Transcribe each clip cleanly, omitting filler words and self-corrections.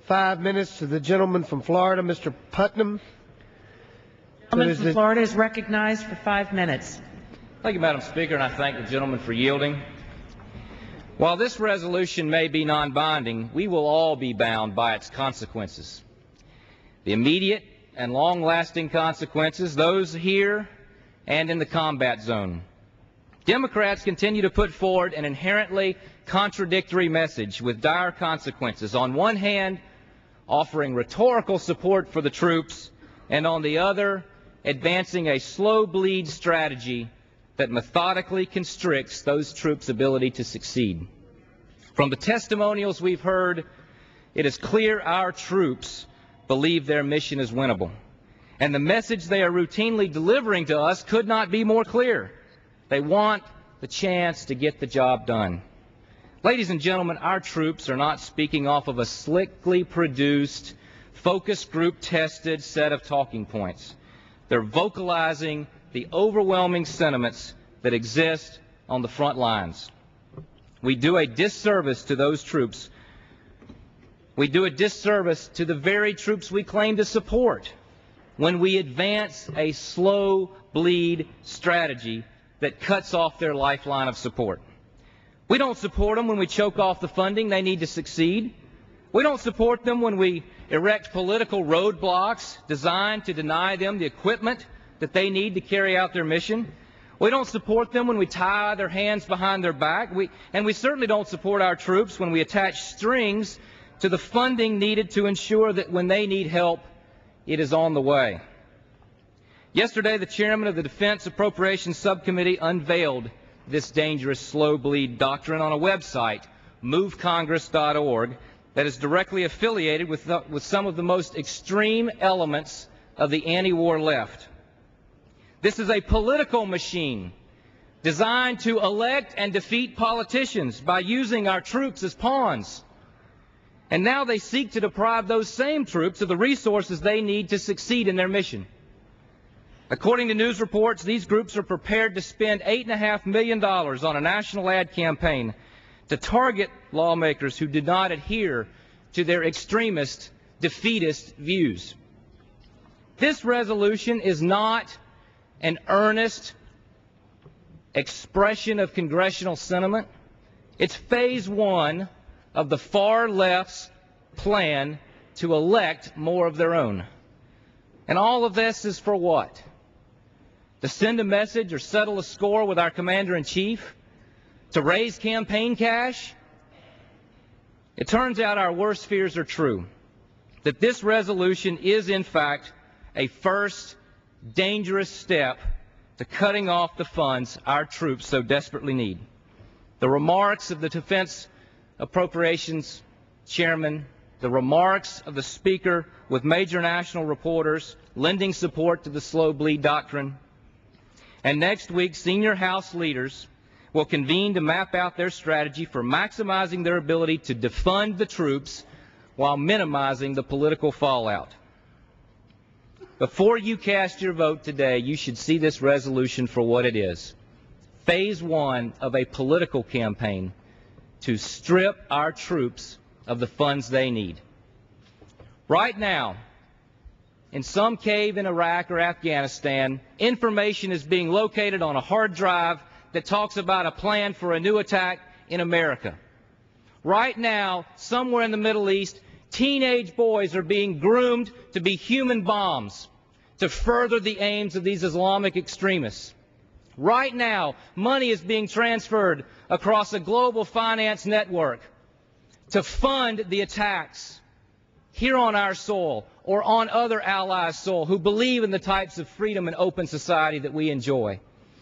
5 minutes to the gentleman from Florida, Mr. Putnam. The gentleman from Florida is recognized for 5 minutes. Thank you, Madam Speaker, and I thank the gentleman for yielding. While this resolution may be non-binding, we will all be bound by its consequences. The immediate and long-lasting consequences, those here and in the combat zone. Democrats continue to put forward an inherently contradictory message with dire consequences. On one hand, offering rhetorical support for the troops, and on the other, advancing a slow bleed strategy that methodically constricts those troops' ability to succeed. From the testimonials we've heard, it is clear our troops believe their mission is winnable. And the message they are routinely delivering to us could not be more clear. They want the chance to get the job done. Ladies and gentlemen, our troops are not speaking off of a slickly produced, focus group tested set of talking points. They're vocalizing the overwhelming sentiments that exist on the front lines. We do a disservice to those troops. We do a disservice to the very troops we claim to support when we advance a slow bleed strategy that cuts off their lifeline of support. We don't support them when we choke off the funding they need to succeed. We don't support them when we erect political roadblocks designed to deny them the equipment that they need to carry out their mission. We don't support them when we tie their hands behind their back. And we certainly don't support our troops when we attach strings to the funding needed to ensure that when they need help, it is on the way. Yesterday, the chairman of the Defense Appropriations Subcommittee unveiled this dangerous slow bleed doctrine on a website, movecongress.org, that is directly affiliated with some of the most extreme elements of the anti-war left. This is a political machine designed to elect and defeat politicians by using our troops as pawns. And now they seek to deprive those same troops of the resources they need to succeed in their mission. According to news reports, these groups are prepared to spend $8.5 million on a national ad campaign to target lawmakers who did not adhere to their extremist, defeatist views. This resolution is not an earnest expression of congressional sentiment. It's phase one of the far left's plan to elect more of their own. And all of this is for what? To send a message or settle a score with our commander-in-chief? To raise campaign cash? It turns out our worst fears are true. That this resolution is, in fact, a first dangerous step to cutting off the funds our troops so desperately need. The remarks of the Defense Appropriations Chairman, the remarks of the Speaker with major national reporters lending support to the slow bleed doctrine, and next week senior House leaders will convene to map out their strategy for maximizing their ability to defund the troops while minimizing the political fallout. Before you cast your vote today, you should see this resolution for what it is. Phase one of a political campaign to strip our troops of the funds they need. Right now, in some cave in Iraq or Afghanistan, information is being located on a hard drive that talks about a plan for a new attack in America. Right now, somewhere in the Middle East, teenage boys are being groomed to be human bombs to further the aims of these Islamic extremists. Right now, money is being transferred across a global finance network to fund the attacks here on our soil or on other allies' soil who believe in the types of freedom and open society that we enjoy.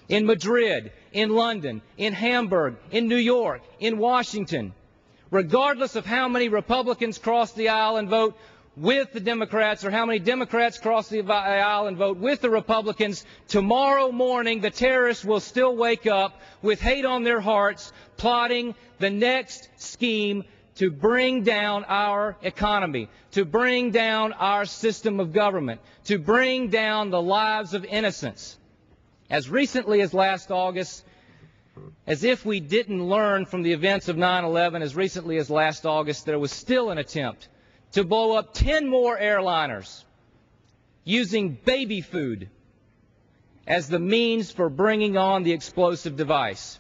In Madrid, in London, in Hamburg, in New York, in Washington, regardless of how many Republicans cross the aisle and vote with the Democrats or how many Democrats cross the aisle and vote with the Republicans, tomorrow morning the terrorists will still wake up with hate on their hearts, plotting the next scheme to bring down our economy, to bring down our system of government, to bring down the lives of innocents. As recently as last August, as if we didn't learn from the events of 9/11, as recently as last August, there was still an attempt to blow up 10 more airliners using baby food as the means for bringing on the explosive device.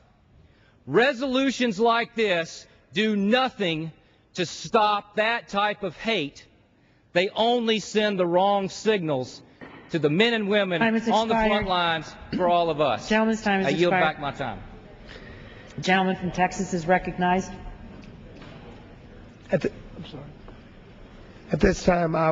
Resolutions like this do nothing to stop that type of hate. They only send the wrong signals to the men and women on the front lines for all of us. Gentleman's time has I yield expired. back my time. The gentleman from Texas is recognized. At this time, I